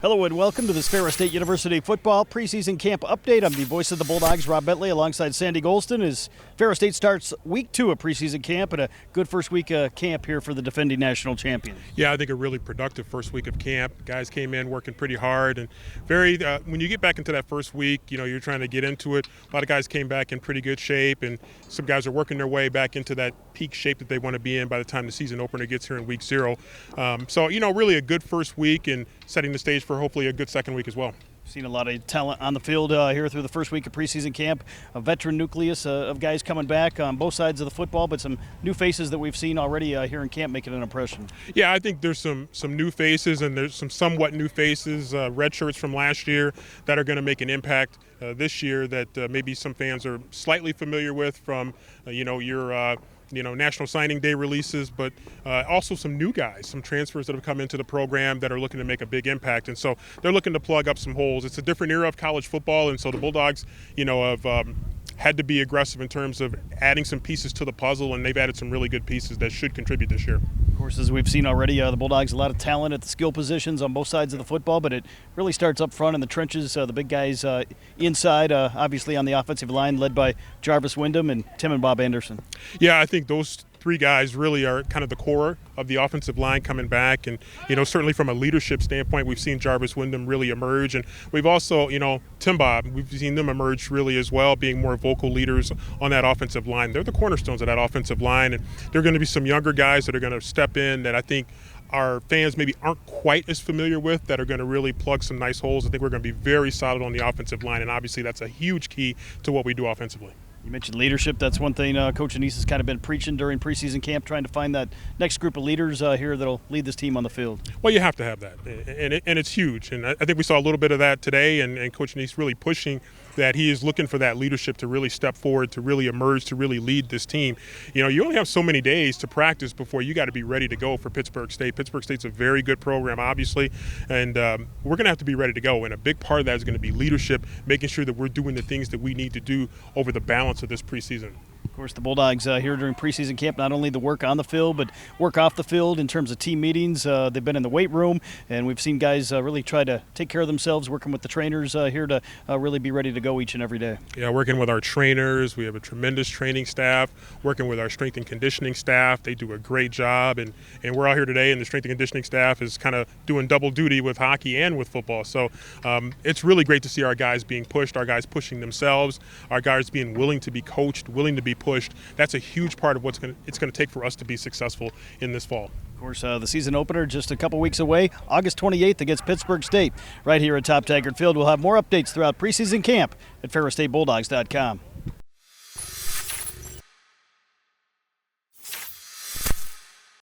Hello and welcome to this Ferris State University football preseason camp update. I'm the voice of the Bulldogs, Rob Bentley, alongside Sandy Gholston as Ferris State starts week 2 of preseason camp and a good first week of camp here for the defending national champion. Yeah, I think a really productive first week of camp. Guys came in working pretty hard and very. When you get back into that first week, you're trying to get into it. A lot of guys came back in pretty good shape, and some guys are working their way back into that peak shape that they want to be in by the time the season opener gets here in week 0. So really a good first week and setting the stage for hopefully a good second week as well. Seen a lot of talent on the field here through the first week of preseason camp. A veteran nucleus of guys coming back on both sides of the football, but some new faces that we've seen already here in camp making an impression. Yeah, I think there's some new faces, and there's some somewhat new faces, red shirts from last year that are going to make an impact this year that maybe some fans are slightly familiar with from your National Signing Day releases, but also some new guys, some transfers that have come into the program that are looking to make a big impact. And so they're looking to plug up some holes. It's a different era of college football, and so the Bulldogs, have had to be aggressive in terms of adding some pieces to the puzzle, and they've added some really good pieces that should contribute this year. Of course, as we've seen already, the Bulldogs, a lot of talent at the skill positions on both sides of the football, but it really starts up front in the trenches, the big guys inside, obviously on the offensive line, led by Jarvis Wyndham and Tim and Bob Anderson. Yeah, I think those three guys really are kind of the core of the offensive line coming back, and certainly from a leadership standpoint, we've seen Jarvis Wyndham really emerge, and we've also Tim Bob, we've seen them emerge really as well, being more vocal leaders on that offensive line. They're the cornerstones of that offensive line, and there are going to be some younger guys that are going to step in that I think our fans maybe aren't quite as familiar with, that are going to really plug some nice holes. I think we're going to be very solid on the offensive line, and obviously that's a huge key to what we do offensively. You mentioned leadership. That's one thing Coach Anise has kind of been preaching during preseason camp, trying to find that next group of leaders here that'll lead this team on the field. Well, you have to have that, and it's huge. And I think we saw a little bit of that today, and Coach Anise really pushing that. He is looking for that leadership to really step forward, to really emerge, to really lead this team. You only have so many days to practice before you got to be ready to go for Pittsburgh State. Pittsburgh State's a very good program, obviously, and we're going to have to be ready to go. And a big part of that is going to be leadership, making sure that we're doing the things that we need to do over the balance of this preseason. Of course, the Bulldogs here during preseason camp, not only the work on the field, but work off the field in terms of team meetings. They've been in the weight room, and we've seen guys really try to take care of themselves, working with the trainers here to really be ready to go each and every day. Yeah, working with our trainers. We have a tremendous training staff, working with our strength and conditioning staff. They do a great job, and we're out here today, and the strength and conditioning staff is kind of doing double duty with hockey and with football. So it's really great to see our guys being pushed, our guys pushing themselves, our guys being willing to be coached, willing to be pushed. That's a huge part of it's going to take for us to be successful in this fall. Of course, the season opener just a couple weeks away, August 28th against Pittsburgh State, right here at Top Taggart Field. We'll have more updates throughout preseason camp at ferrisstatebulldogs.com.